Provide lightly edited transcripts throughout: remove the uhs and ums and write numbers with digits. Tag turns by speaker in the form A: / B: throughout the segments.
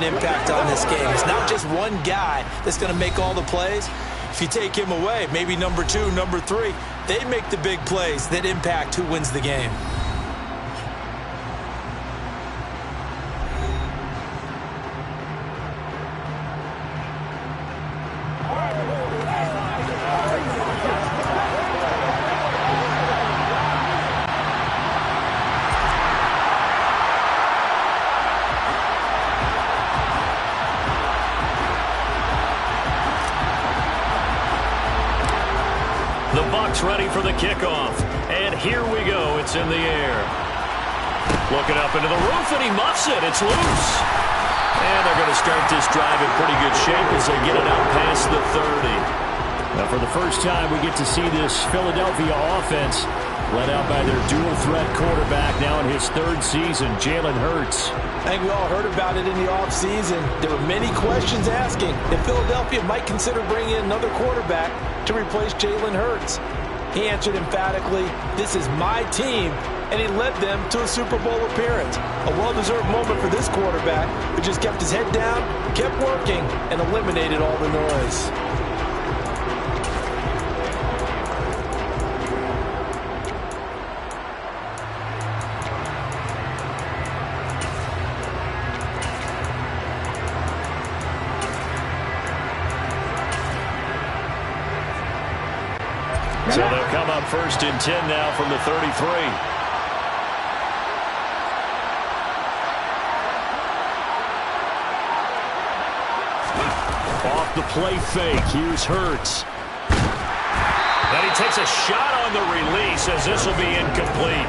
A: impact on this game. It's not just one guy that's going to make all the plays. If you take him away, maybe number 2, number 3, they make the big plays that impact who wins the game.
B: The Bucs ready for the kickoff. And here we go. It's in the air. Looking up into the roof, and he muffs it. It's loose. And they're going to start this drive in pretty good shape as they get it out past the 30.
C: Now, for the first time, we get to see this Philadelphia offense led out by their dual-threat quarterback now in his 3rd season, Jalen Hurts.
A: I think we all heard about it in the offseason. There were many questions asking if Philadelphia might consider bringing in another quarterback to replace Jalen Hurts. He answered emphatically, "This is my team," and he led them to a Super Bowl appearance. A well-deserved moment for this quarterback, who just kept his head down, kept working, and eliminated all the noise.
B: So they'll come up 1st and 10 now from the 33.
C: Off the play fake, here's Hurts.
B: And he takes a shot on the release as this will be incomplete.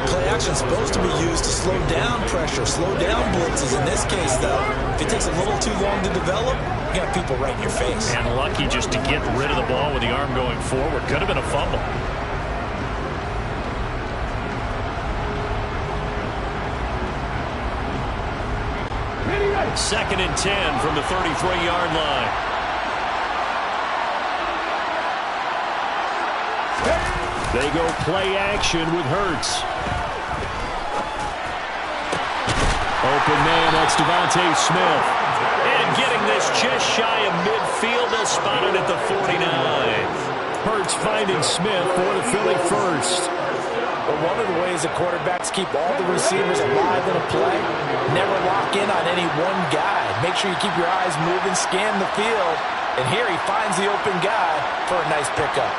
A: Play action is supposed to be used to slow down pressure, slow down blitzes. In this case, though, if it takes a little too long to develop, you got people right in your face.
B: And lucky just to get rid of the ball with the arm going forward. Could have been a fumble. Second and 10 from the 33-yard line.
C: They go play action with Hurts. Open man, that's Devontae Smith.
B: And getting this just shy of midfield, they'll spot it at the 49.
C: Hurts finding Smith for the Philly first.
A: But one of the ways that quarterbacks keep all the receivers alive in a play, never lock in on any one guy. Make sure you keep your eyes moving, scan the field. And here he finds the open guy for a nice pickup.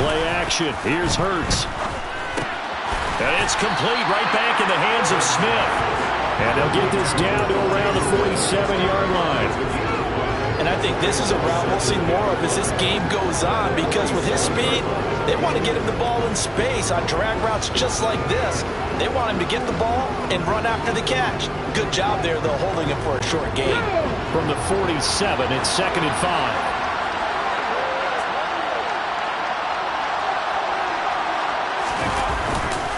C: Play action. Here's Hurts.
B: And it's complete right back in the hands of Smith.
C: And they'll get this down to around the 47-yard line.
A: And I think this is a route we'll see more of as this game goes on, because with his speed, they want to get him the ball in space on drag routes just like this. They want him to get the ball and run after the catch. Good job there, though, holding him for a short gain.
C: From the 47, it's 2nd and 5.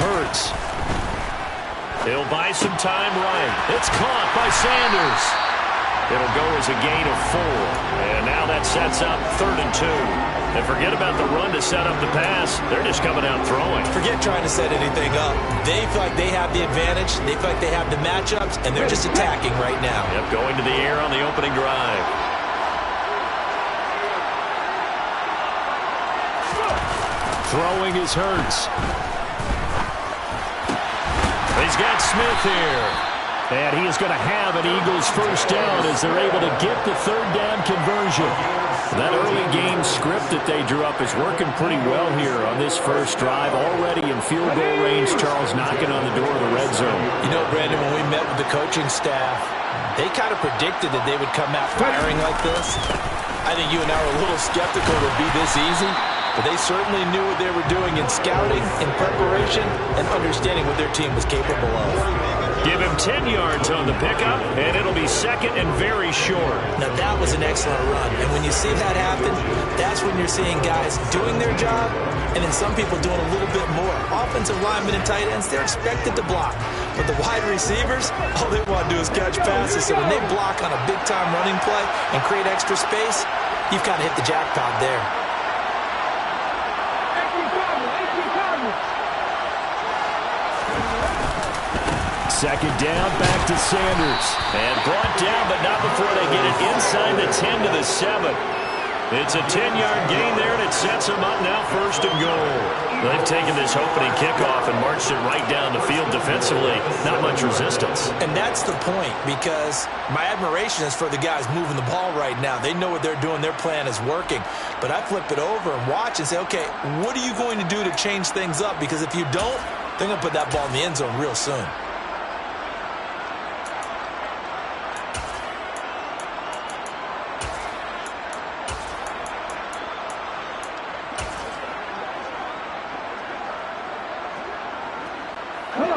B: Hurts. He'll buy some time right. It's caught by Sanders. It'll go as a gain of 4. And now that sets up 3rd and 2. And forget about the run to set up the pass. They're just coming out throwing.
A: Forget trying to set anything up. They feel like they have the advantage. They feel like they have the matchups, and they're just attacking right now.
B: Yep, going to the air on the opening drive.
C: Throwing is Hurts.
B: He's got Smith here.
C: And he is going to have an Eagles first down as they're able to get the 3rd down conversion. That early game script that they drew up is working pretty well here on this first drive. Already in field goal range, Charles knocking on the door of the red zone.
A: You know, Brandon, when we met with the coaching staff, they kind of predicted that they would come out firing like this. I think you and I were a little skeptical it would be this easy. But they certainly knew what they were doing in scouting, in preparation, and understanding what their team was capable of.
B: Give him 10 yards on the pickup, and it'll be 2nd and very short.
A: Now, that was an excellent run. And when you see that happen, that's when you're seeing guys doing their job, and then some people doing a little bit more. Offensive linemen and tight ends, they're expected to block. But the wide receivers, all they want to do is catch passes. So when they block on a big-time running play and create extra space, you've kind of hit the jackpot there.
C: Second down, back to Sanders.
B: And brought down, but not before they get it inside the 10 to the 7. It's a 10-yard gain there, and it sets them up now 1st and goal. They've taken this opening kickoff and marched it right down the field defensively. Not much resistance.
A: And that's the point, because my admiration is for the guys moving the ball right now. They know what they're doing. Their plan is working. But I flip it over and watch and say, okay, what are you going to do to change things up? Because if you don't, they're going to put that ball in the end zone real soon.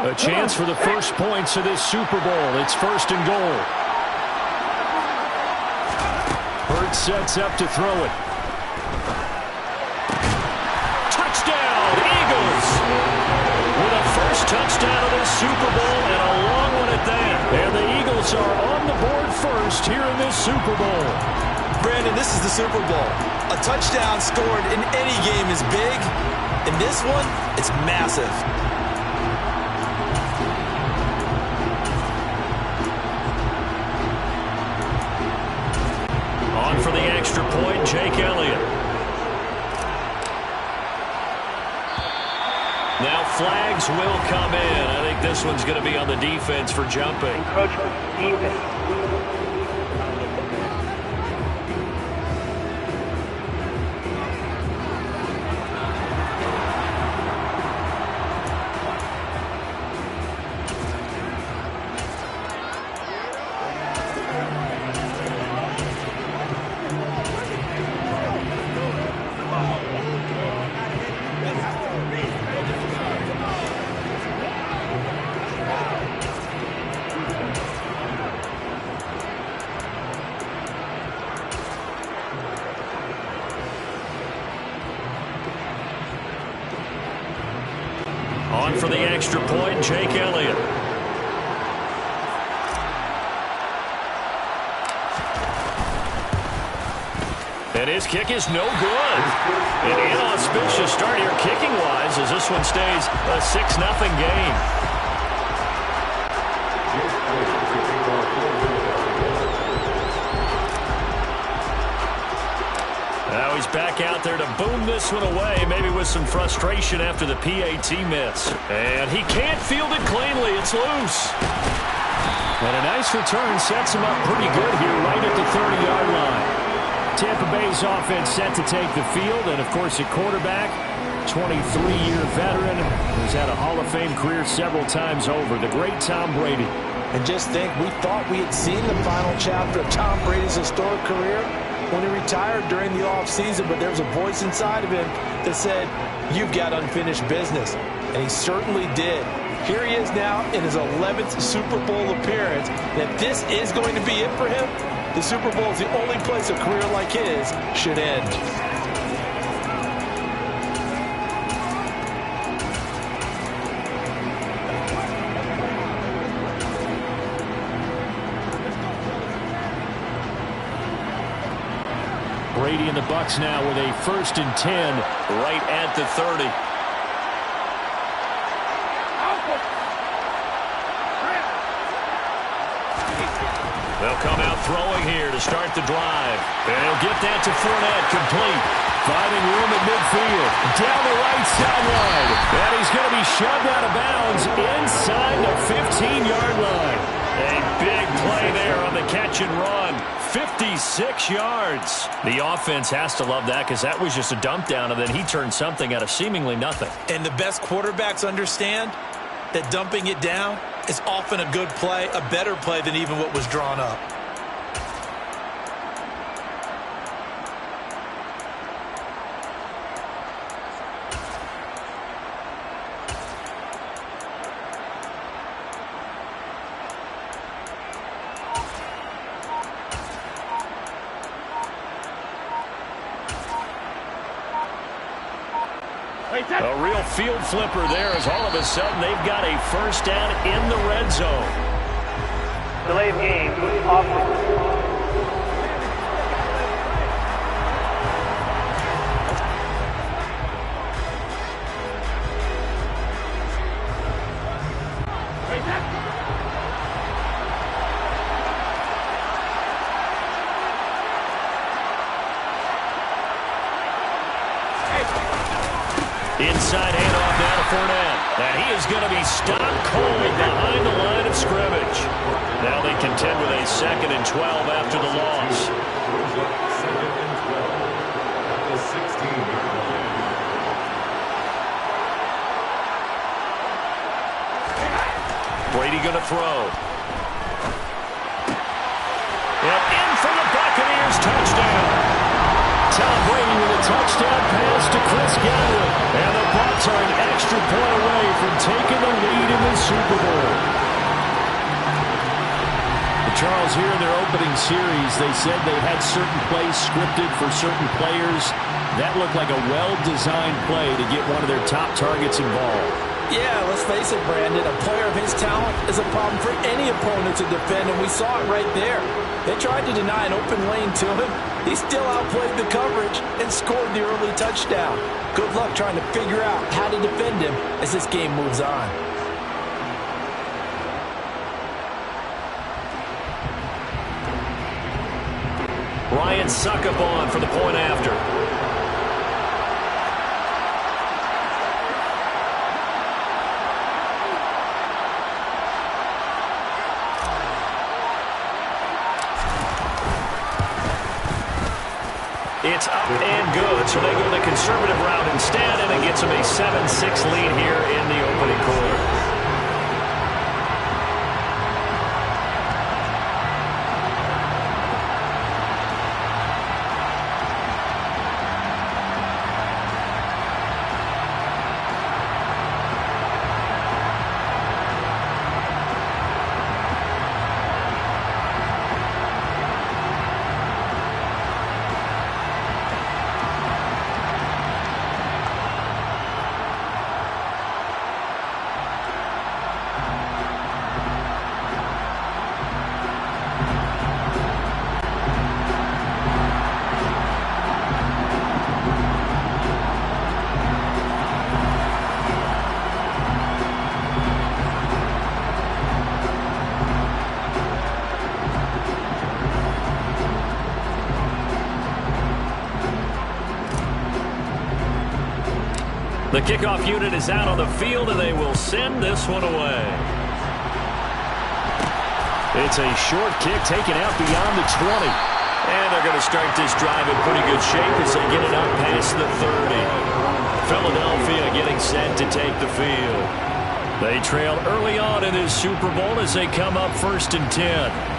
C: A chance for the first points of this Super Bowl. It's 1st and goal. Hurts sets up to throw it. Touchdown, Eagles! With a first touchdown of this Super Bowl and a long one at that. And the Eagles are on the board first here in this Super Bowl.
A: Brandon, this is the Super Bowl. A touchdown scored in any game is big. In this one, it's massive.
B: On for the extra point, Jake Elliott. Now flags will come in. I think this one's going to be on the defense for jumping.
D: Encroachment, defense.
B: On for the extra point, Jake Elliott. And his kick is no good. An inauspicious start here kicking-wise as this one stays a 6-0 game. Now he's back out there to boom this one away, maybe with some frustration after the PAT miss. And he can't field it cleanly. It's loose.
C: And a nice return sets him up pretty good here right at the 30-yard line. Tampa Bay's offense set to take the field, and of course at quarterback, 23-year veteran who's had a Hall of Fame career several times over, the great Tom Brady.
A: And just think, we thought we had seen the final chapter of Tom Brady's historic career when he retired during the offseason, but there was a voice inside of him that said, you've got unfinished business. And he certainly did. Here he is now in his 11th Super Bowl appearance. And if this is going to be it for him, the Super Bowl is the only place a career like his should end.
C: Brady and the Bucs now with a 1st and 10
B: right at the 30. They'll come out throwing here to start the drive. And he'll get that to Fournette, complete.
C: Finding room at midfield. Down the right sideline. And he's going to be shoved out of bounds inside the 15-yard line.
B: A big play there on the catch and run. 56 yards. The offense has to love that because that was just a dump down, and then he turned something out of seemingly nothing.
A: And the best quarterbacks understand that dumping it down is often a good play, a better play than even what was drawn up.
B: A real field flipper there as all of a sudden they've got a first down in the red zone.
D: Delay of game, offense.
B: Inside handoff now to Fournette. And he is going to be stopped cold behind the line of scrimmage. Now they contend with a 2nd and 12 after the loss. Brady going to throw. And in for the Buccaneers touchdown. Tom Brady with a touchdown pass to Chris Godwin. And the Bucs are an extra point away from taking the lead in the Super Bowl.
C: Charles, here in their opening series, they said they had certain plays scripted for certain players. That looked like a well-designed play to get one of their top targets involved.
A: Yeah, let's face it, Brandon. A player of his talent is a problem for any opponent to defend, and we saw it right there. They tried to deny an open lane to him. He still outplayed the coverage and scored the early touchdown. Good luck trying to figure out how to defend him as this game moves on.
B: Ryan Succop for the point after. It's up and good, so they go the conservative route instead, and it gets them a 7-6 lead here in the opening quarter. The kickoff unit is out on the field, and they will send this one away.
C: It's a short kick taken out beyond the 20.
B: And they're going to start this drive in pretty good shape as they get it up past the 30. Philadelphia getting set to take the field.
C: They trail early on in this Super Bowl as they come up 1st and 10.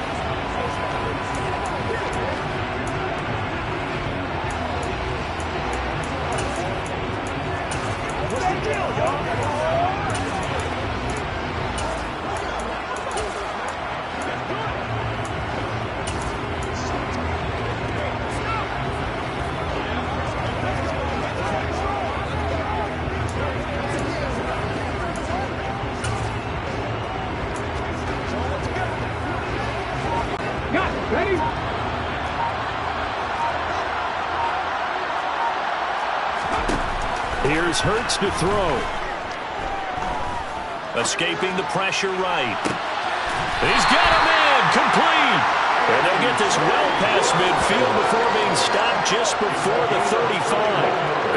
B: Here's Hurts to throw. Escaping the pressure right. He's got a man complete. And they'll get this well past midfield before being stopped just before the 35.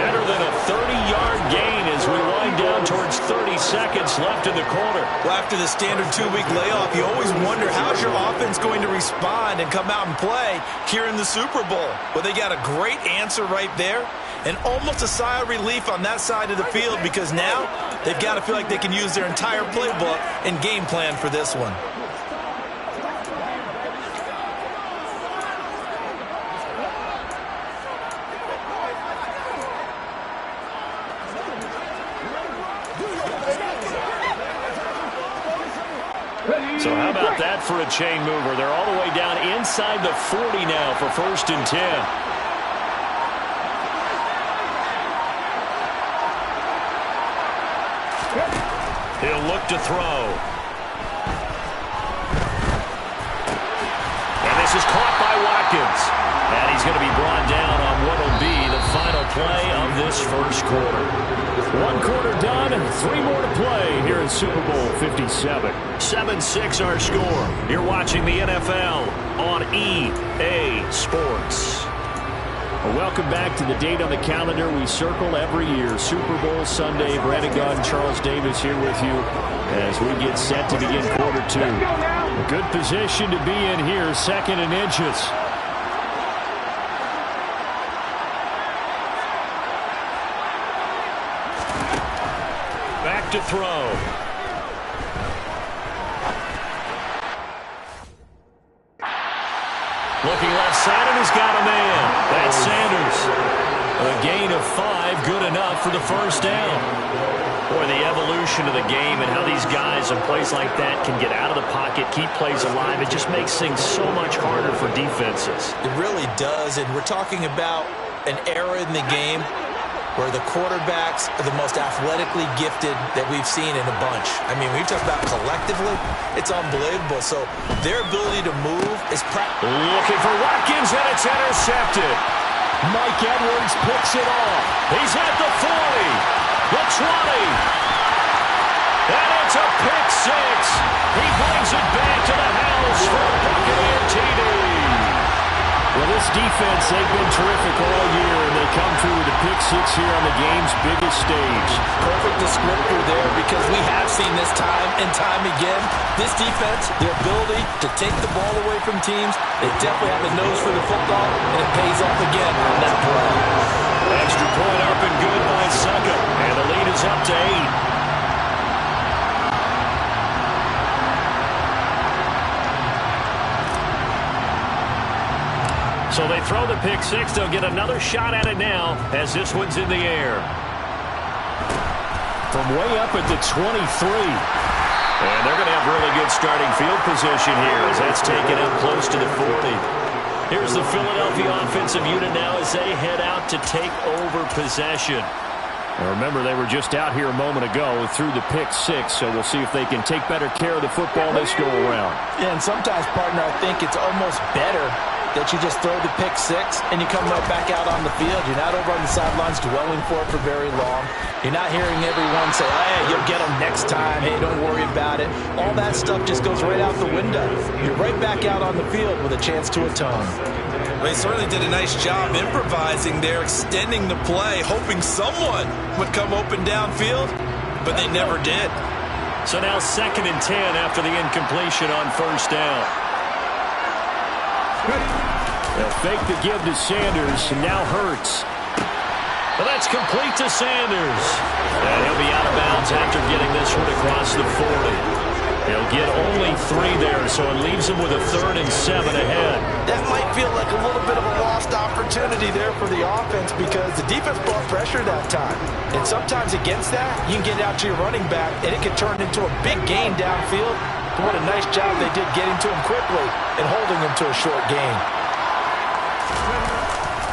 B: Better than a 30-yard gain as we wind down towards 30 seconds left in the quarter.
A: Well, after the standard 2-week layoff, you always wonder how's your offense going to respond and come out and play here in the Super Bowl. Well, they got a great answer right there. And almost a sigh of relief on that side of the field because now they've got to feel like they can use their entire playbook and game plan for this one.
B: So how about that for a chain mover? They're all the way down inside the 40 now for 1st and 10. He'll look to throw. And this is caught by Watkins. And he's going to be brought down on what will be the final play of this first quarter.
C: 1 quarter done, 3 more to play here in Super Bowl 57.
B: 7-6 our score. You're watching the NFL on EA Sports.
C: Well, welcome back to the date on the calendar we circle every year. Super Bowl Sunday. Brandon Gott and Charles Davis here with you as we get set to begin quarter two. A good position to be in here, 2nd and inches.
B: Back to throw. Looking left side, and he's got a man. That's Sanders. A gain of 5, good enough for the first down. Boy, the evolution of the game and how these guys in plays like that can get out of the pocket, keep plays alive, it just makes things so much harder for defenses.
A: It really does, and we're talking about an era in the game where the quarterbacks are the most athletically gifted that we've seen in a bunch. I mean, when you talk about collectively, it's unbelievable. So their ability to move is
B: looking for Watkins, and it's intercepted.
C: Mike Edwards picks it off.
B: He's at the 40, the 20, and it's a pick 6. He brings it back to the house for a Buccaneer TD.
C: Well, this defense, they've been terrific all year, and they come through with a pick 6 here on the game's biggest stage.
A: Perfect descriptor there, because we have seen this time and time again. This defense, their ability to take the ball away from teams, they definitely have a nose for the football, and it pays off again on that play.
B: Extra point up and good by Succa, and the lead is up to 8. So they throw the pick 6. They'll get another shot at it now as this one's in the air.
C: From way up at the 23.
B: And they're going to have really good starting field position here as that's taken up close to the 40. Here's the Philadelphia offensive unit now as they head out to take over possession.
C: Now remember, they were just out here a moment ago through the pick 6, so we'll see if they can take better care of the football this go around.
A: Yeah, and sometimes, partner, I think it's almost better that you just throw the pick 6 and you come right back out on the field. You're not over on the sidelines dwelling for it for very long. You're not hearing everyone say, hey, you'll get them next time. Hey, don't worry about it. All that stuff just goes right out the window. You're right back out on the field with a chance to atone.
E: They certainly did a nice job improvising there, extending the play, hoping someone would come open downfield, but they never did.
B: So now 2nd and 10 after the incompletion on first down.
C: They'll fake the give to Sanders, and now Hurts.
B: Well, that's complete to Sanders. And he'll be out of bounds after getting this one across the 40. He'll get only 3 there, so it leaves him with a 3rd and 7 ahead.
A: That might feel like a little bit of a lost opportunity there for the offense because the defense brought pressure that time. And sometimes against that, you can get it out to your running back, and it can turn into a big gain downfield. What a nice job they did getting to him quickly and holding him to a short gain.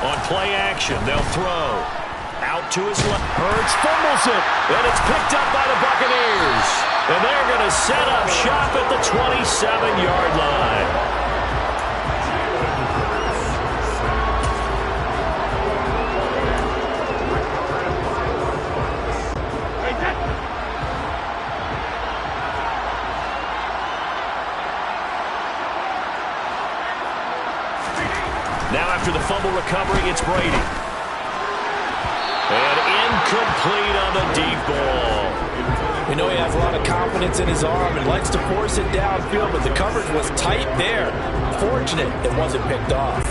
B: On play action, they'll throw. Out to his left.
C: Hurts fumbles it.
B: And it's picked up by the Buccaneers. And they're going to set up shop at the 27-yard line. Now after the fumble recovery, it's Brady. And incomplete on the deep ball.
A: We know he has a lot of confidence in his arm and likes to force it downfield, but the coverage was tight there. Fortunate it wasn't picked off.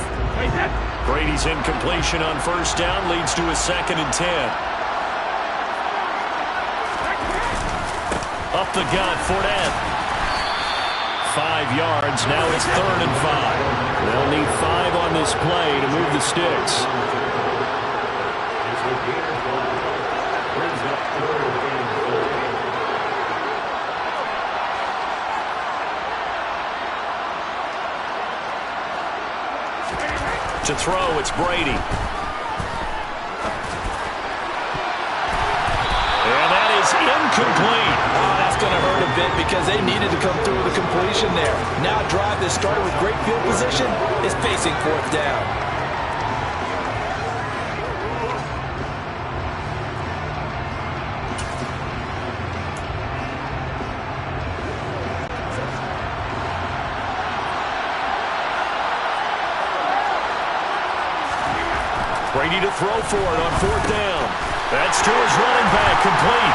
B: Brady's incompletion on first down leads to a 2nd and 10. Up the gut, Fournette. 5 yards, now it's 3rd and 5.
C: They'll need 5 on this play to move the sticks.
B: To throw, it's Brady. And that is incomplete.
A: Oh, that's going to hurt a bit because they needed to come through with a completion there. Now a drive that started with great field position is facing 4th down.
B: Brady to throw for it on 4th down. That's to his running back, complete.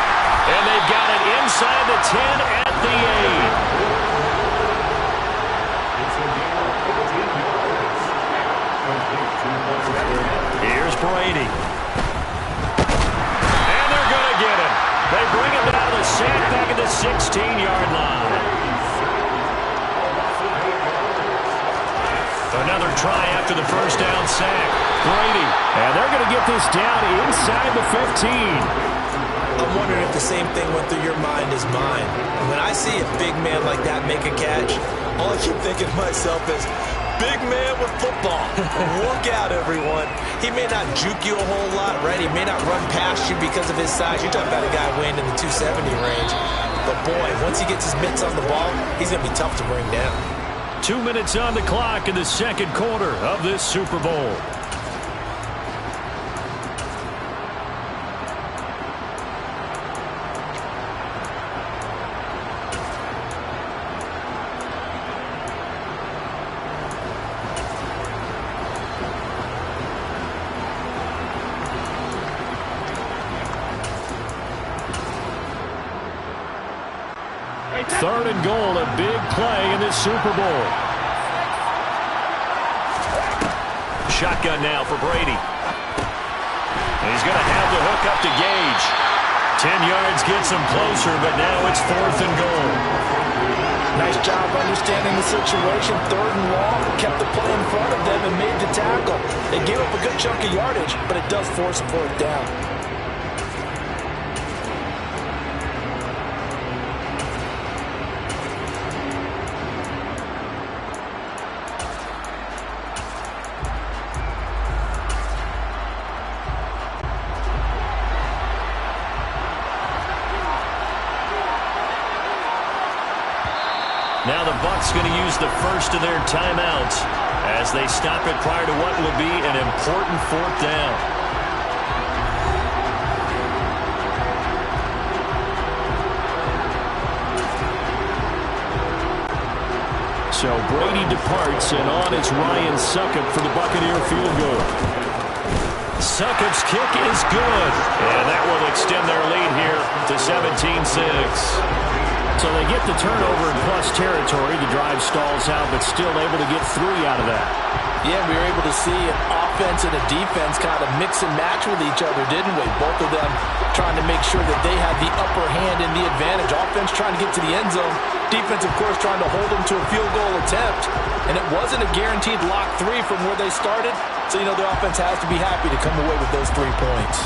B: And they've got it inside the 10 at the 8. Here's Brady. And they're going to get him. They bring him down the sack back at the 16-yard line. Another try after the first down sack. Brady. And they're going to get this down inside the 15.
A: I'm wondering if the same thing went through your mind as mine. When I see a big man like that make a catch, all I keep thinking to myself is, big man with football. Look out, everyone. He may not juke you a whole lot, right? He may not run past you because of his size. You're talking about a guy weighing in the 270 range. But, boy, once he gets his mitts on the ball, he's going to be tough to bring down.
C: 2 minutes on the clock in the second quarter of this Super Bowl. Third and goal, a big play in this Super Bowl.
B: Shotgun now for Brady. And he's going to have the hook up to Gage. 10 yards gets him closer, but now it's 4th and goal.
A: Nice job understanding the situation. 3rd and long, kept the play in front of them and made the tackle. They gave up a good chunk of yardage, but it does force a 4th down.
B: Now the Bucs going to use the first of their timeouts as they stop it prior to what will be an important 4th down.
C: So Brady departs, and on is Ryan Succop for the Buccaneer field goal.
B: Succop's kick is good, and that will extend their lead here to 17-6.
C: So they get the turnover in plus territory. The drive stalls out, but still able to get 3 out of that.
A: Yeah, we were able to see an offense and a defense kind of mix and match with each other, didn't we? Both of them trying to make sure that they had the upper hand and the advantage. Offense trying to get to the end zone. Defense, of course, trying to hold them to a field goal attempt. And it wasn't a guaranteed lock 3 from where they started. So, you know, the offense has to be happy to come away with those 3 points.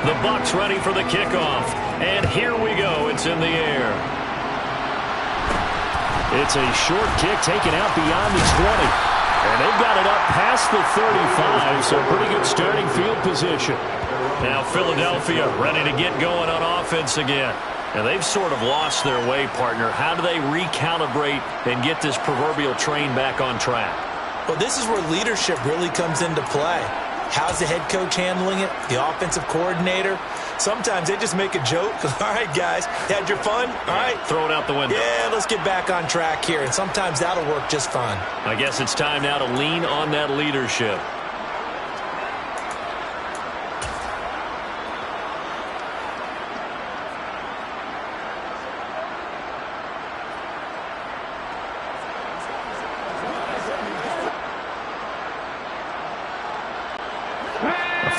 B: The Bucs ready for the kickoff. And here we go. It's in the air.
C: It's a short kick taken out beyond the 20. And they've got it up past the 35, so pretty good starting field position.
B: Now Philadelphia ready to get going on offense again. And they've sort of lost their way, partner. How do they recalibrate and get this proverbial train back on track?
A: Well, this is where leadership really comes into play. How's the head coach handling it? The offensive coordinator? Sometimes they just make a joke. All right, guys, had your fun? All right.
B: Throw it out the window.
A: Yeah, let's get back on track here. And sometimes that'll work just fine.
B: I guess it's time now to lean on that leadership.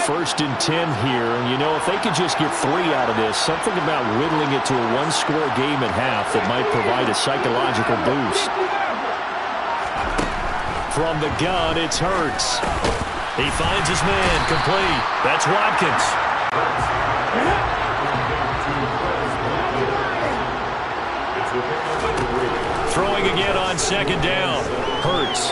C: First and 10 here, and you know, if they could just get 3 out of this, something about whittling it to a 1-score game at half that might provide a psychological boost.
B: From the gun, it's Hurts. He finds his man, complete. That's Watkins. Throwing again on 2nd down. Hurts.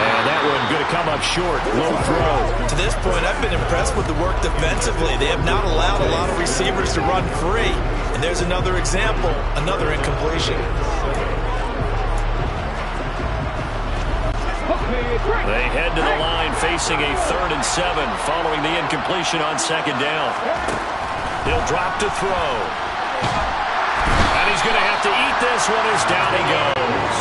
B: And that one going to come up short. Low throw.
A: To this point, I've been impressed with the work defensively. They have not allowed a lot of receivers to run free. And there's another example, another incompletion.
B: They head to the line facing a 3rd and 7 following the incompletion on 2nd down. He'll drop to throw. And he's going to have to eat this one as down he goes.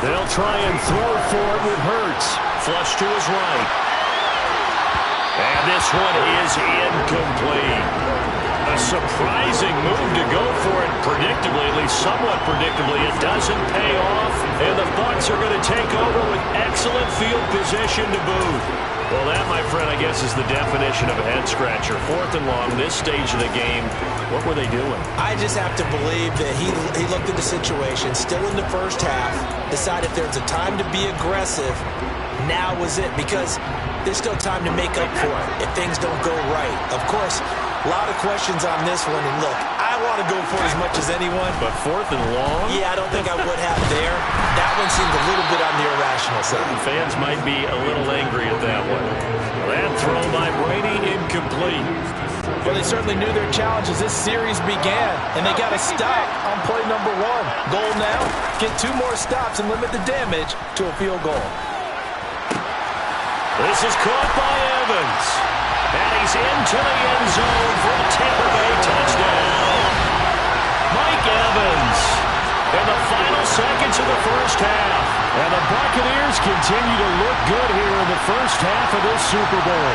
C: They'll try and throw for it with Hurts.
B: Flush to his right. And this one is incomplete. A surprising move to go for it predictably, at least somewhat predictably. It doesn't pay off, and the Bucs are going to take over with excellent field position to boot. Well, that, my friend, I guess is the definition of a head-scratcher. 4th and long, this stage of the game. What were they doing?
A: I just have to believe that he looked at the situation, still in the first half, decided there's a time to be aggressive. Now was it, because there's still time to make up for it if things don't go right. Of course, a lot of questions on this one, and look, I want to go for it as much as anyone.
B: But 4th and long?
A: Yeah, I don't think I would have there. That one seemed a little bit on the irrational side.
B: Fans might be a little angry at that one. That throw by Brady incomplete.
A: Well, they certainly knew their challenge as this series began, and they got a stop on play number 1. Goal now, get 2 more stops and limit the damage to a field goal.
B: This is caught by Evans. And he's into the end zone for a Tampa Bay touchdown. Mike Evans in the final seconds of the first half.
C: And the Buccaneers continue to look good here in the first half of this Super Bowl.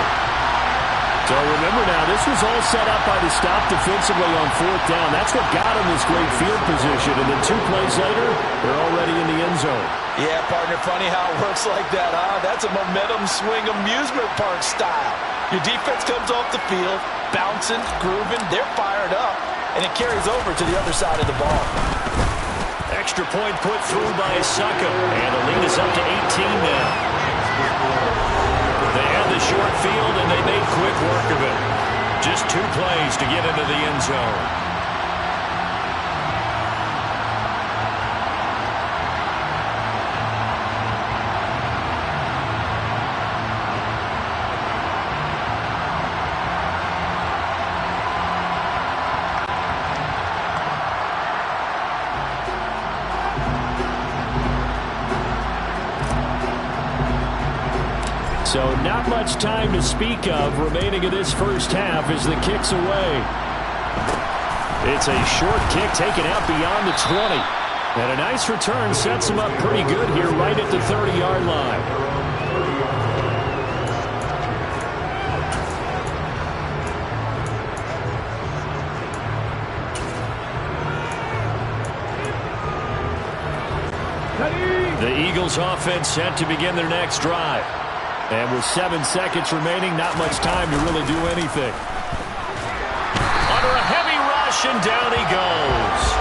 C: So remember now, this was all set up by the stop defensively on 4th down. That's what got them this great field position. And then 2 plays later, they're already in the end zone.
A: Yeah, partner, funny how it works like that, huh? That's a momentum swing amusement park style. Your defense comes off the field, bouncing, grooving, they're fired up, and it carries over to the other side of the ball.
B: Extra point put through by Saka, and the lead is up to 18 now. They had the short field, and they made quick work of it. Just 2 plays to get into the end zone.
C: So not much time to speak of remaining in this first half as the kick's away. It's a short kick taken out beyond the 20. And a nice return sets him up pretty good here right at the 30-yard line.
B: The Eagles offense set to begin their next drive.
C: And with 7 seconds remaining, not much time to really do anything.
B: Under a heavy rush, and down he goes.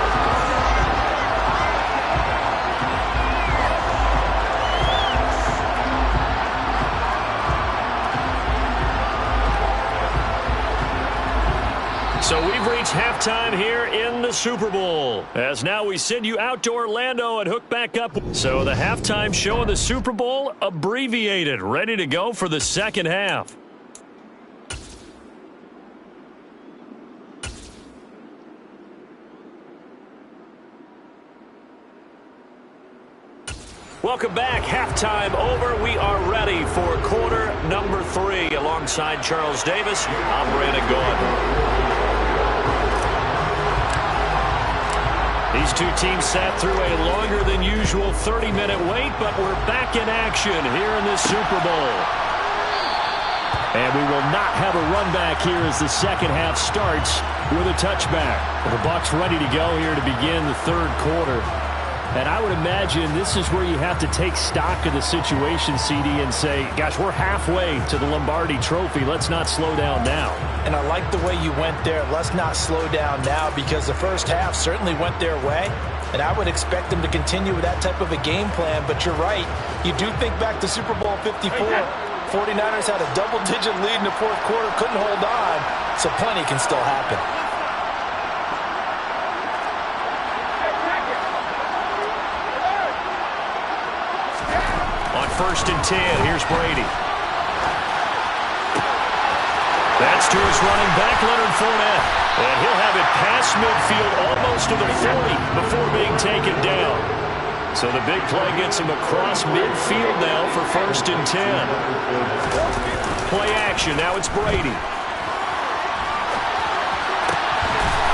B: So we've reached halftime here in the Super Bowl. As now we send you out to Orlando and hook back up. So the halftime show of the Super Bowl abbreviated, ready to go for the second half. Welcome back. Halftime over. We are ready for quarter number 3. Alongside Charles Davis, I'm Brandon Gordon. These 2 teams sat through a longer than usual 30-minute wait, but we're back in action here in this Super Bowl.
C: And we will not have a run back here as the second half starts with a touchback. The Bucs ready to go here to begin the third quarter. And I would imagine this is where you have to take stock of the situation, CD, and say, gosh, we're halfway to the Lombardi Trophy. Let's not slow down now.
A: And I like the way you went there. Let's not slow down now, because the first half certainly went their way. And I would expect them to continue with that type of a game plan. But you're right. You do think back to Super Bowl 54. 49ers had a double-digit lead in the fourth quarter, couldn't hold on. So plenty can still happen.
B: On 1st and 10, here's Brady.
C: That's to his running back, Leonard Fournette. And he'll have it past midfield almost to the 40 before being taken down. So the big play gets him across midfield now for 1st and 10. Play action. Now it's Brady.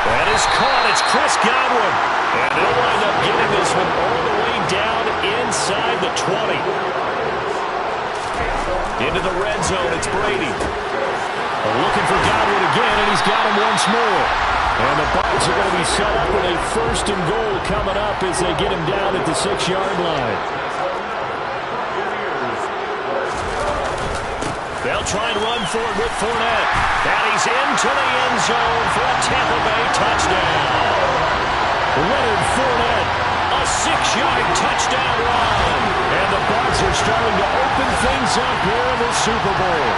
C: That is caught. It's Chris Godwin. And they'll wind up getting this one all the way down inside the 20. Into the red zone. It's Brady. Looking for Godwin again, and he's got him once more. And the Bucs are going to be set up with a 1st and goal coming up as they get him down at the 6-yard line. They'll try and run for it with Fournette. And he's into the end zone for a Tampa Bay touchdown. Leonard Fournette, a 6-yard touchdown run. And the Bucs are starting to open things up here in the Super Bowl.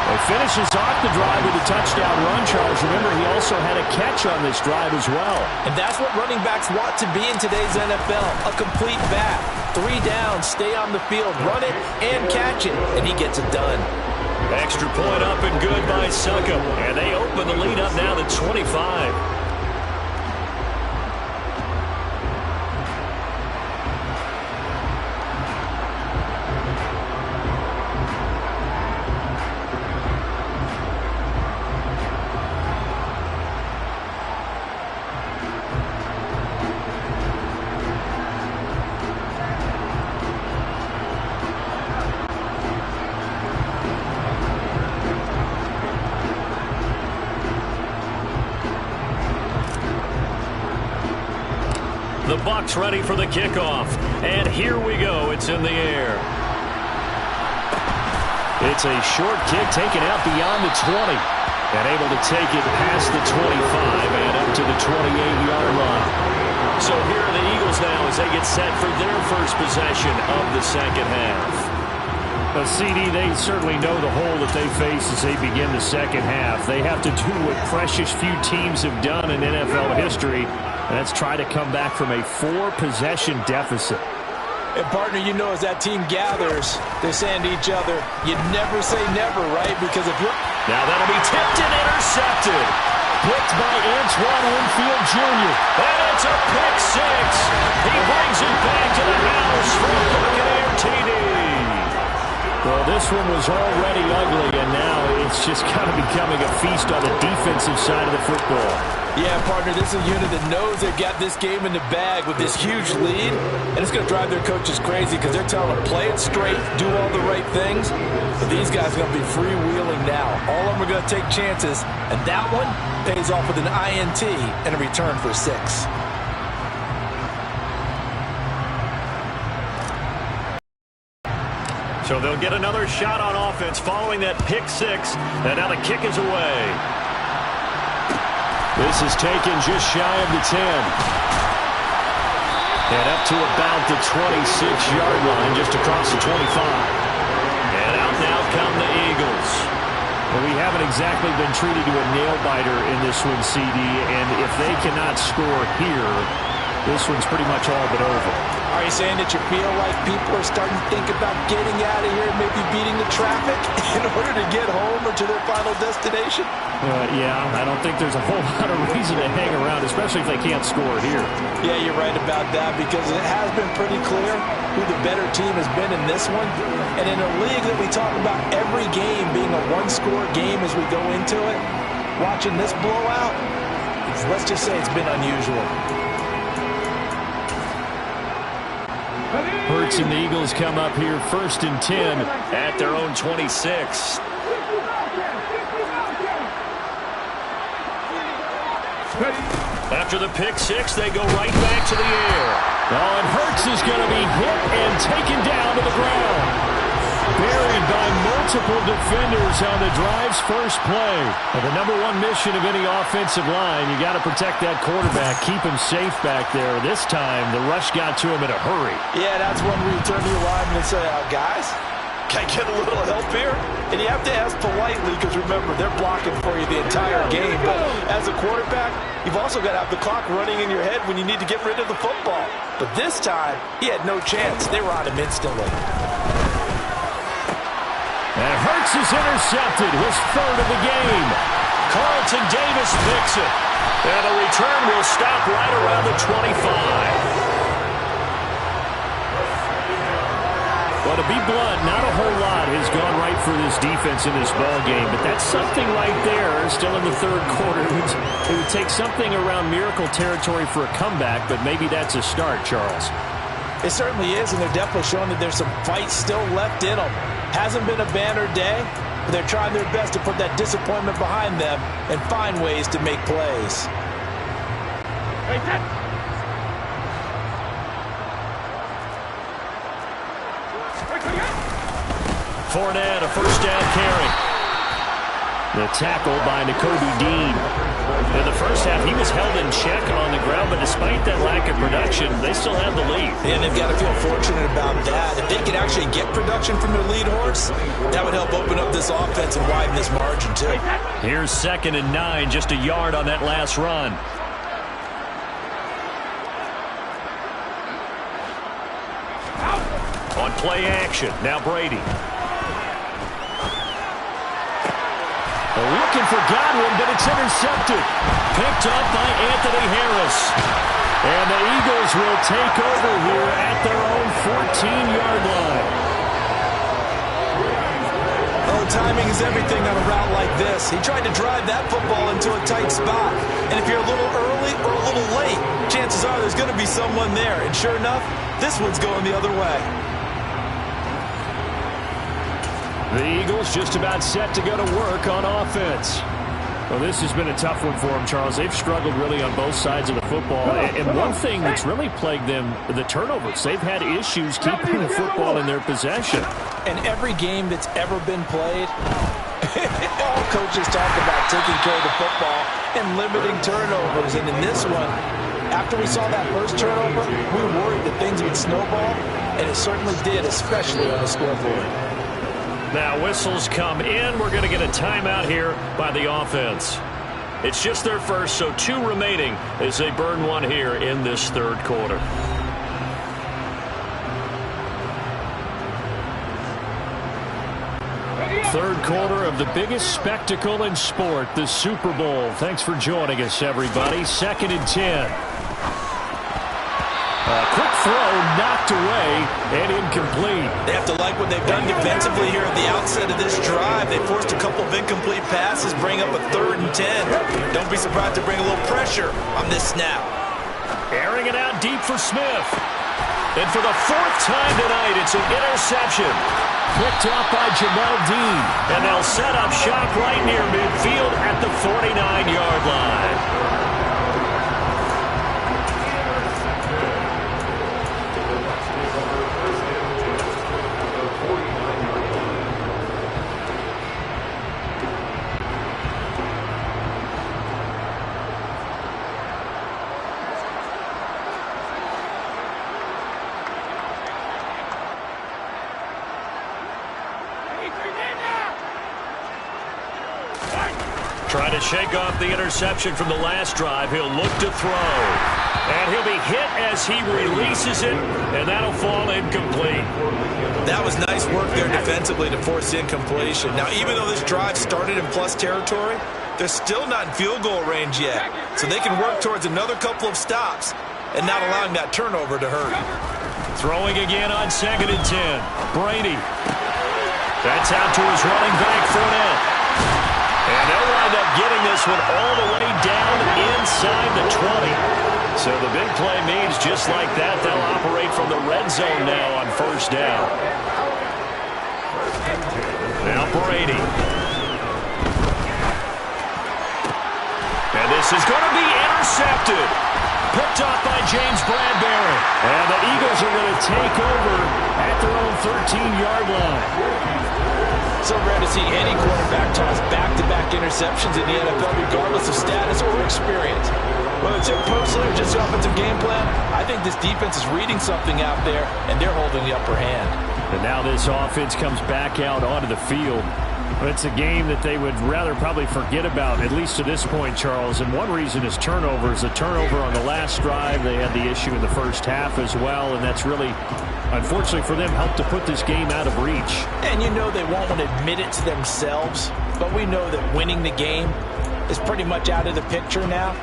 C: He finishes off the drive with a touchdown run, Charles. Remember, he also had a catch on this drive as well.
A: And that's what running backs want to be in today's NFL, a complete back. 3 downs, stay on the field, run it, and catch it, and he gets it done.
C: Extra point up and good by Succop. And they open the lead up now to 25. The Bucs ready for the kickoff. And here we go. It's in the air. It's a short kick taken out beyond the 20. And able to take it past the 25 and up to the 28-yard line. So here are the Eagles now as they get set for their first possession of the second half. CD, they certainly know the hole that they face as they begin the second half. They have to do what precious few teams have done in NFL history. And that's try to come back from a 4-possession deficit.
A: And, partner, you know as that team gathers, they're saying to each other, you never say never, right? Because if you're...
C: Now that'll be tipped and intercepted. Picked by Antoine Winfield Jr. And it's a pick 6. He brings it back to the house for a Buccaneer TD. Well, this one was already ugly, and now it's just kind of becoming a feast on the defensive side of the football.
A: Yeah, partner, this is a unit that knows they've got this game in the bag with this huge lead, and it's going to drive their coaches crazy because they're telling them, play it straight, do all the right things. But these guys are going to be freewheeling now. All of them are going to take chances, and that one pays off with an INT and a return for 6.
C: So they'll get another shot on offense following that pick 6, and now the kick is away. This is taken just shy of the 10. And up to about the 26-yard line, just across the 25. And out now come the Eagles. Well, we haven't exactly been treated to a nail-biter in this one, CD, and if they cannot score here, this one's pretty much all but over.
A: Are you saying that you feel like people are starting to think about getting out of here and maybe beating the traffic in order to get home or to their final destination?
C: Yeah, I don't think there's a whole lot of reason to hang around, especially if they can't score here.
A: Yeah, you're right about that because it has been pretty clear who the better team has been in this one. And in a league that we talk about every game being a one-score game as we go into it, watching this blowout, let's just say it's been unusual.
C: Hurts and the Eagles come up here 1st and 10 at their own 26. After the pick 6, they go right back to the air. Oh, and Hurts is going to be hit and taken down to the ground. Buried by multiple defenders on the drive's first play. Well, the #1 mission of any offensive line, you got to protect that quarterback, keep him safe back there. This time, the rush got to him in a hurry.
A: Yeah, that's when we turn to your lineman and say, guys, can I get a little help here? And you have to ask politely because, remember, they're blocking for you the entire game. But as a quarterback, you've also got to have the clock running in your head when you need to get rid of the football. But this time, he had no chance. They were on him instantly.
C: And Hurts is intercepted, his third of the game.
B: Carlton Davis picks it. And the return will stop right around the 25.
C: Well, to be blunt, not a whole lot has gone right for this defense in this ball game, but that's something right there still in the third quarter. It would take something around miracle territory for a comeback, but maybe that's a start, Charles.
A: It certainly is, and they're definitely showing that there's some fight still left in them. Hasn't been a banner day, but they're trying their best to put that disappointment behind them and find ways to make plays.
B: Fournette, a first down carry.
C: The tackle by Nakobe Dean.
B: In the first half, he was held in check on the ground, but despite that lack of production, they still have the lead.
A: And they've got to feel fortunate about that. If they could actually get production from their lead horse, that would help open up this offense and widen this margin, too.
B: Here's 2nd and 9, just a yard on that last run. On play action, now Brady.
C: Looking for Godwin, but it's intercepted. Picked up by Anthony Harris. And the Eagles will take over here at their own 14-yard line.
A: Oh, timing is everything on a route like this. He tried to drive that football into a tight spot. And if you're a little early or a little late, chances are there's going to be someone there. And sure enough, this one's going the other way.
C: The Eagles just about set to go to work on offense. Well, this has been a tough one for them, Charles. They've struggled really on both sides of the football. And one thing that's really plagued them, the turnovers. They've had issues keeping the football in their possession.
A: And every game that's ever been played, all coaches talk about taking care of the football and limiting turnovers. And in this one, after we saw that first turnover, we were worried that things would snowball, and it certainly did, especially on the scoreboard.
B: Now whistles come in. We're going to get a timeout here by the offense. It's just their first, so 2 remaining as they burn one here in this third quarter.
C: Third quarter of the biggest spectacle in sport, the Super Bowl. Thanks for joining us, everybody. 2nd and 10. A quick throw knocked away and incomplete.
A: They have to like what they've done defensively here at the outset of this drive. They forced a couple of incomplete passes, bring up a 3rd and 10. Don't be surprised to bring a little pressure on this snap.
B: Airing it out deep for Smith. And for the 4th time tonight, it's an interception.
C: Picked off by Jamel Dean.
B: And they'll set up shop right near midfield at the 49-yard line. Trying to shake off the interception from the last drive. He'll look to throw. And he'll be hit as he releases it, and that'll fall incomplete.
A: That was nice work there defensively to force incompletion. Now, even though this drive started in plus territory, they're still not in field goal range yet. So they can work towards another couple of stops and not allowing that turnover to hurt.
B: Throwing again on 2nd and 10. Brady. That's out to his running back, Fournette. And they'll wind up getting this one all the way down inside the 20. So the big play means just like that, they'll operate from the red zone now on 1st down. Now Brady. And this is going to be intercepted. Picked off by James Bradbury.
C: And the Eagles are going to take over at their own 13-yard line.
A: So rare to see any quarterback toss back-to-back interceptions in the NFL, regardless of status or experience. Whether it's him personally or just the offensive game plan, I think this defense is reading something out there, and they're holding the upper hand.
C: And now this offense comes back out onto the field. But it's a game that they would rather probably forget about, at least to this point, Charles. And one reason is turnovers. A turnover on the last drive. They had the issue in the first half as well, and that's really unfortunately for them, helped to put this game out of reach.
A: And you know they won't admit it to themselves, but we know that winning the game is pretty much out of the picture now.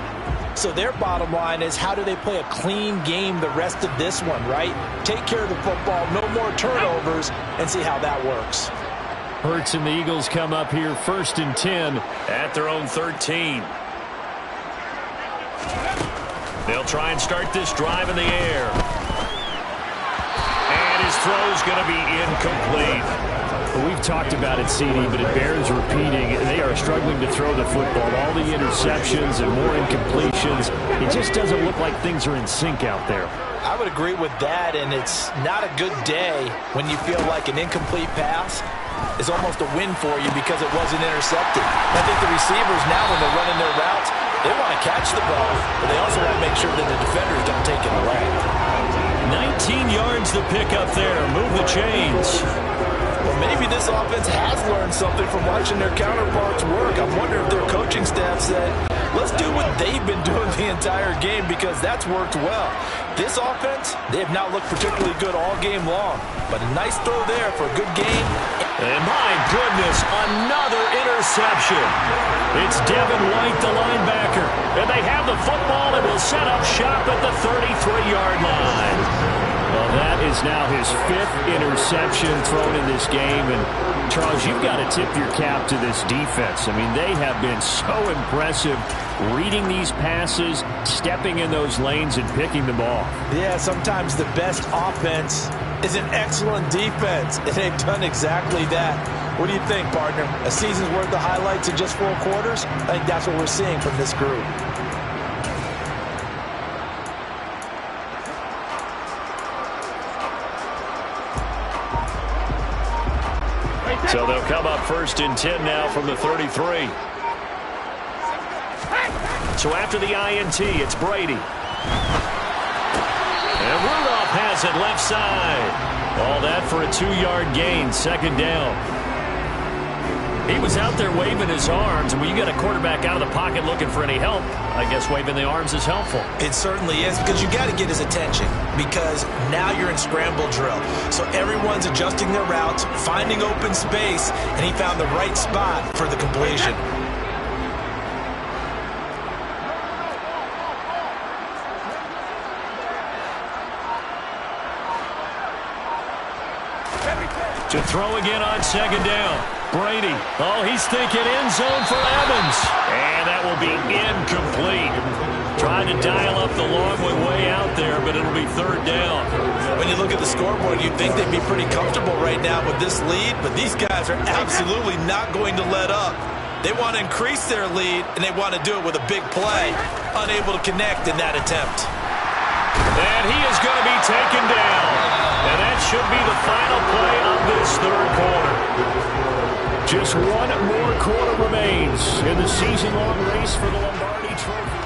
A: So their bottom line is, how do they play a clean game the rest of this one, right? Take care of the football, no more turnovers, and see how that works.
C: Hurts and the Eagles come up here 1st and 10
B: at their own 13. They'll try and start this drive in the air. And his throw's going to be incomplete.
C: Well, we've talked about it, CD, but it bears repeating. They are struggling to throw the football. All the interceptions and more incompletions. It just doesn't look like things are in sync out there.
A: I would agree with that, and it's not a good day when you feel like an incomplete pass is almost a win for you because it wasn't intercepted. I think the receivers now, when they're running their routes, they want to catch the ball, but they also want to make sure that the defenders don't take it away.
C: 19 yards to pick up there. Move the chains.
A: Well, maybe this offense has learned something from watching their counterparts work. I'm wondering if their coaching staff said, let's do what they've been doing the entire game, because that's worked well. This offense, they have not looked particularly good all game long, but a nice throw there for a good game.
C: And my goodness, another interception. It's Devin White, the linebacker. And they have the football and will set up shop at the 33-yard line. Well, that is now his 5th interception thrown in this game. And, Charles, you've got to tip your cap to this defense. I mean, they have been so impressive reading these passes, stepping in those lanes, and picking them off.
A: Yeah, sometimes the best offense is an excellent defense, and they've done exactly that. What do you think, partner? A season's worth of highlights in just 4 quarters? I think that's what we're seeing from this group.
B: So they'll come up 1st and 10 now from the 33. So after the INT, it's Brady. And Rudolph has it left side. All that for a 2-yard gain, 2nd down. He was out there waving his arms, and when you get a quarterback out of the pocket looking for any help, I guess waving the arms is helpful.
A: It certainly is, because you got to get his attention, because now you're in scramble drill. So everyone's adjusting their routes, finding open space, and he found the right spot for the completion.
C: To throw again on 2nd down. Brady. Oh, he's thinking end zone for Evans.
B: And that will be incomplete.
C: Trying to dial up the long way out there, but it'll be 3rd down.
A: When you look at the scoreboard, you'd think they'd be pretty comfortable right now with this lead, but these guys are absolutely not going to let up. They want to increase their lead, and they want to do it with a big play. Unable to connect in that attempt.
B: And he is going to be taken down. And that should be the final play of this 3rd quarter.
C: Just 1 more quarter remains in the season-long race for the Lombardi Trophy.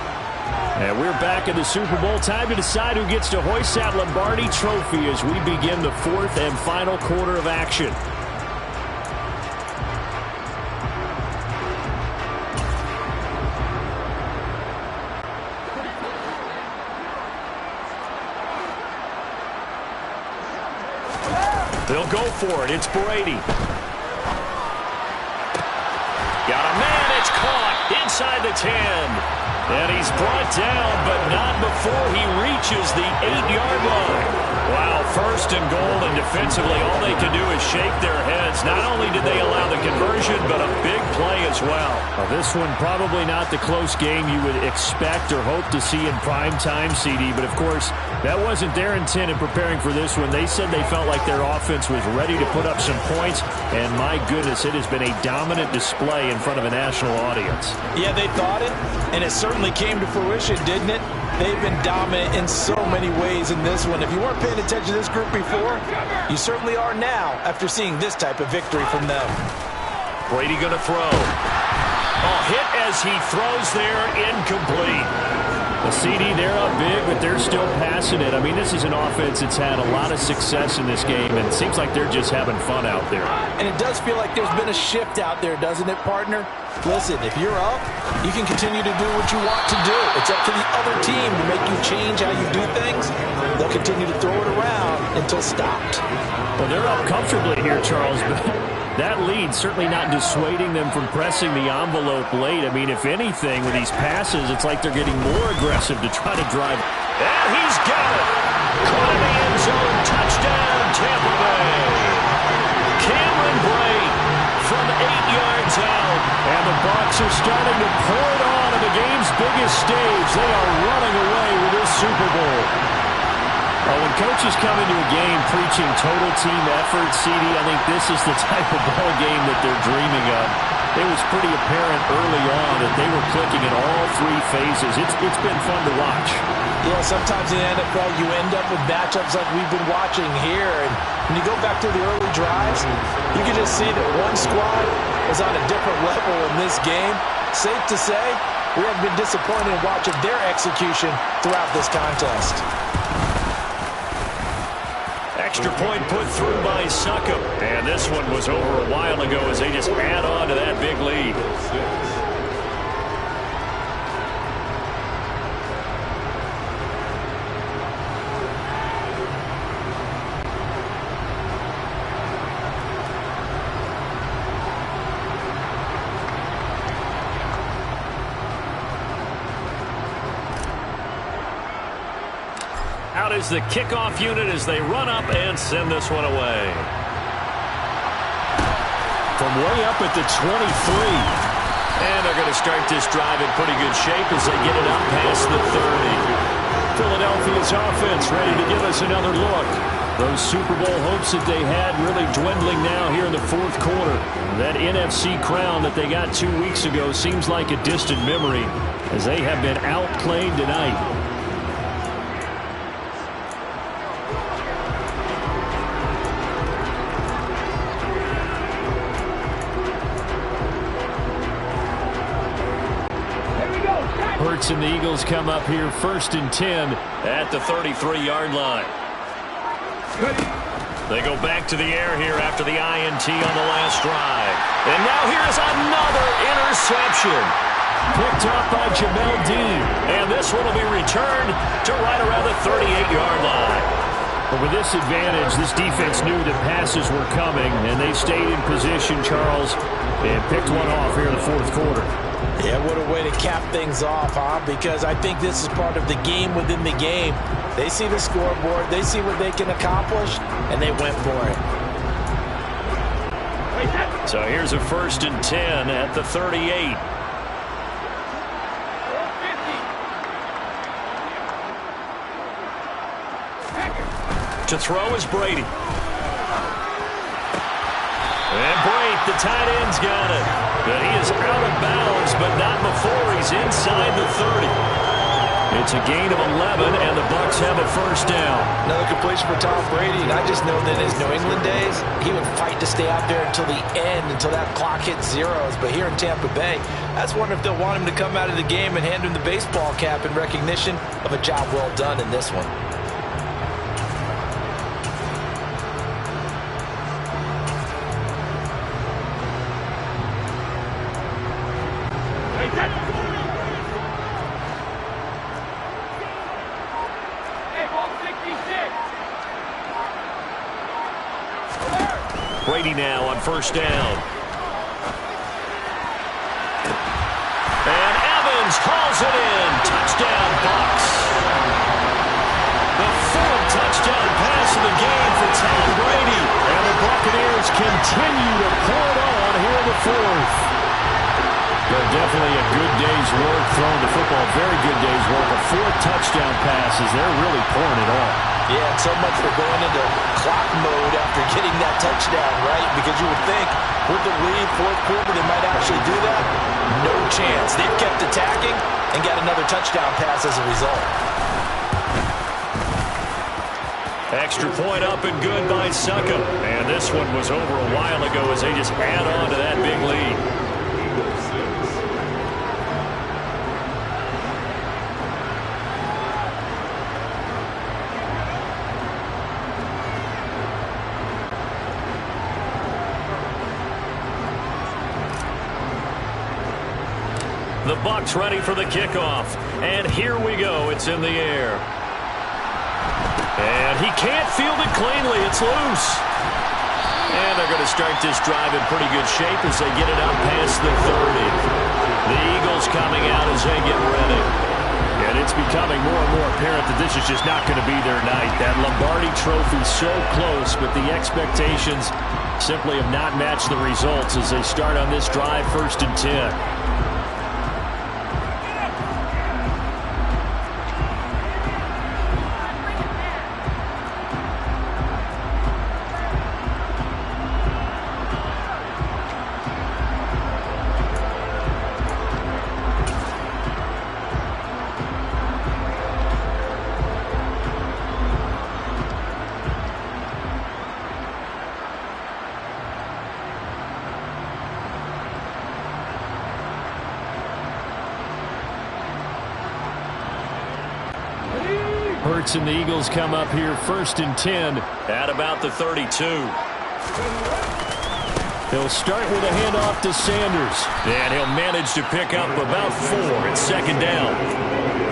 C: And we're back in the Super Bowl. Time to decide who gets to hoist that Lombardi Trophy as we begin the 4th and final quarter of action.
B: They'll go for it. It's Brady. Got a man. It's caught inside the 10. And he's brought down, but not before he reaches the 8-yard line. Wow, 1st and goal, and defensively all they can do is shake their heads. Not only did they allow the conversion, but a big play as well.
C: Well, this one probably not the close game you would expect or hope to see in prime time, CD. But, of course, that wasn't their intent in preparing for this one. They said they felt like their offense was ready to put up some points. And, my goodness, it has been a dominant display in front of a national audience.
A: Yeah, they thought it, and it certainly came to fruition, didn't it? They've been dominant in so many ways in this one. If you weren't paying attention to this group before, you certainly are now after seeing this type of victory from them.
B: Brady going to throw. Oh, hit as he throws there, incomplete.
C: The CD, they're up big, but they're still passing it. I mean, this is an offense that's had a lot of success in this game, and it seems like they're just having fun out there.
A: And it does feel like there's been a shift out there, doesn't it, partner? Listen, if you're up, you can continue to do what you want to do. It's up to the other team to make you change how you do things. They'll continue to throw it around until stopped.
C: Well, they're up comfortably here, Charles, but that lead certainly not dissuading them from pressing the envelope late. I mean, if anything, with these passes, it's like they're getting more aggressive to try to drive.
B: And he's got it. Caught in the end zone. Touchdown, Tampa Bay. Cameron Bray from 8 yards out.
C: And the Bucs are starting to pour it on the game's biggest stage. They are running away with this Super Bowl. Well, when coaches come into a game preaching total team effort, CD, I think this is the type of ball game that they're dreaming of. It was pretty apparent early on that they were clicking in all three phases. It's been fun to watch.
A: Yeah, sometimes in the NFL you end up with matchups like we've been watching here. And when you go back to the early drives, you can just see that one squad is on a different level in this game. Safe to say, we have been disappointed in watching their execution throughout this contest.
B: Extra point put through by Succop. And this one was over a while ago as they just add on to that big lead. Out is the kickoff unit as they run up and send this one away.
C: From way up at the 23.
B: And they're going to start this drive in pretty good shape as they get it up past the 30.
C: Philadelphia's offense ready to give us another look. Those Super Bowl hopes that they had really dwindling now here in the fourth quarter. That NFC crown that they got 2 weeks ago seems like a distant memory as they have been outplayed tonight. Hurts and the Eagles come up here 1st and 10
B: at the 33-yard line. They go back to the air here after the INT on the last drive. And now here's another interception.
C: Picked up by Jamel Dean.
B: And this one will be returned to right around the 38-yard line.
C: But with this advantage, this defense knew that passes were coming, and they stayed in position, Charles, and picked one off here in the fourth quarter.
A: Yeah, what a way to cap things off, huh? Because I think this is part of the game within the game. They see the scoreboard, they see what they can accomplish, and they went for it.
B: So here's a 1st and 10 at the 38. To throw is Brady. And Brate, the tight end's got it. But he is out of bounds, but not before he's inside the 30. It's a gain of 11, and the Bucs have a first down.
A: Another completion for Tom Brady, and I just know that in his New England days, he would fight to stay out there until the end, until that clock hit zeros. But here in Tampa Bay, I just wonder if they'll want him to come out of the game and hand him the baseball cap in recognition of a job well done in this one.
B: Brady now on first down. And Evans hauls it in. Touchdown, Bucs. The 4th touchdown pass of the game for Tom Brady.
C: And the Buccaneers continue to pour it on here in the 4th. But definitely a good day's work throwing the football. Very good day's work. A 4th touchdown pass as they're really pouring it on.
A: Yeah, and so much for going into clock mode after getting that touchdown, right? Because you would think with the lead, fourth quarter, they might actually do that. No chance. They've kept attacking and got another touchdown pass as a result.
B: Extra point up and good by Succop. And this one was over a while ago as they just add on to that big lead. The Bucs ready for the kickoff. And here we go. It's in the air. And he can't field it cleanly. It's loose. And they're going to start this drive in pretty good shape as they get it out past the 30. The Eagles coming out as they get ready.
C: And it's becoming more and more apparent that this is just not going to be their night. That Lombardi trophy so close, but the expectations simply have not matched the results as they start on this drive, 1st and 10. Hurts and the Eagles come up here 1st and 10
B: at about the 32.
C: He'll start with a handoff to Sanders.
B: And he'll manage to pick up about 4 at 2nd down.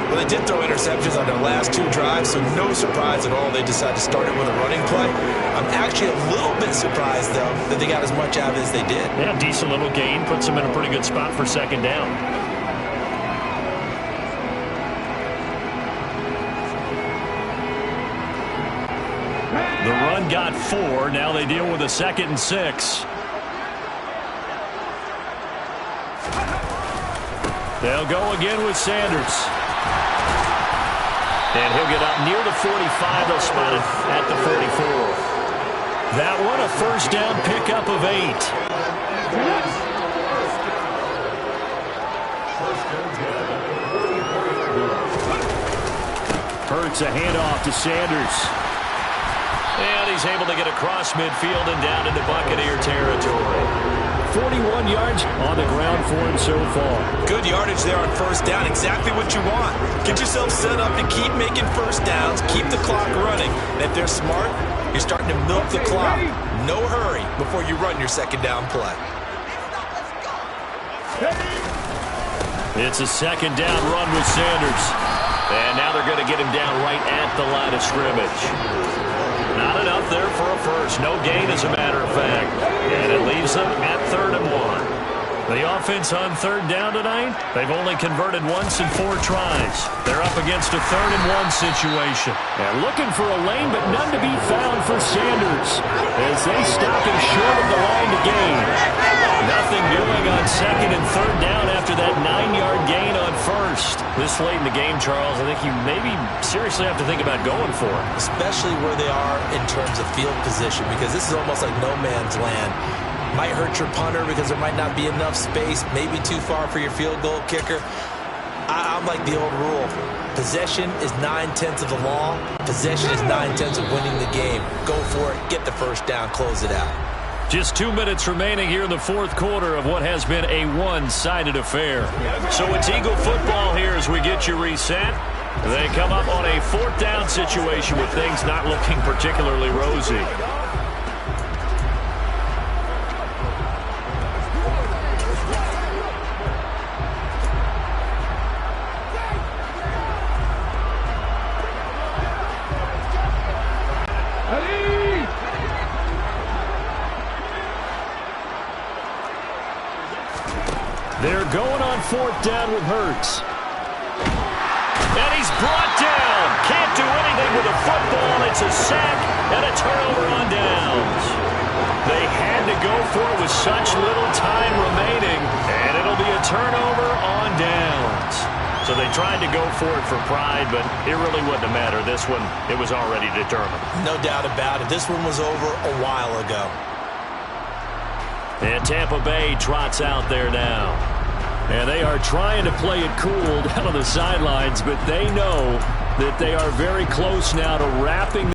E: Well, they did throw interceptions on their last 2 drives, so no surprise at all they decided to start it with a running play. I'm actually a little bit surprised, though, that they got as much out of it as they did.
B: Yeah, decent little gain. Puts them in a pretty good spot for 2nd down. The run got 4. Now they deal with a 2nd and 6. They'll go again with Sanders. And he'll get up near the 45. They'll spot it at the 44. That one a 1st down pickup of 8.
C: Hurts a handoff to Sanders.
B: And he's able to get across midfield and down into Buccaneer territory.
C: 41 yards on the ground for him so far.
E: Good yardage there on 1st down. Exactly what you want. Get yourself set up to keep making 1st downs. Keep the clock running. And if they're smart, you're starting to milk the clock. No hurry before you run your 2nd down play.
B: It's a 2nd down run with Sanders. And now they're going to get him down right at the line of scrimmage. Not enough there for a first. No gain, as a matter of fact. And it leaves them at 3rd and 1. The offense on 3rd down tonight, they've only converted once in 4 tries. They're up against a 3rd and 1 situation.
C: And looking for a lane, but none to be found for Sanders as they stop him short of the line to gain.
B: Nothing doing on 2nd and 3rd down after that 9-yard gain on 1st. This late in the game, Charles, I think you maybe seriously have to think about going for it.
A: Especially where they are in terms of field position, because this is almost like no man's land. Might hurt your punter because there might not be enough space, maybe too far for your field goal kicker. I'm like the old rule. Possession is 9/10 of the law. Possession is 9/10 of winning the game. Go for it. Get the 1st down. Close it out.
B: Just 2 minutes remaining here in the 4th quarter of what has been a one-sided affair. So it's Eagle football here as we get you reset. They come up on a 4th down situation with things not looking particularly rosy.
C: They're going on 4th down with Hurts.
B: And he's brought down. Can't do anything with a football. It's a sack and a turnover on downs. They had to go for it with such little time remaining, and it'll be a turnover on downs. So they tried to go for it for pride, but it really wouldn't have mattered. This one, it was already determined.
A: No doubt about it. This one was over a while ago.
B: And Tampa Bay trots out there now.
C: And they are trying to play it cool down on the sidelines, but they know that they are very close now to wrapping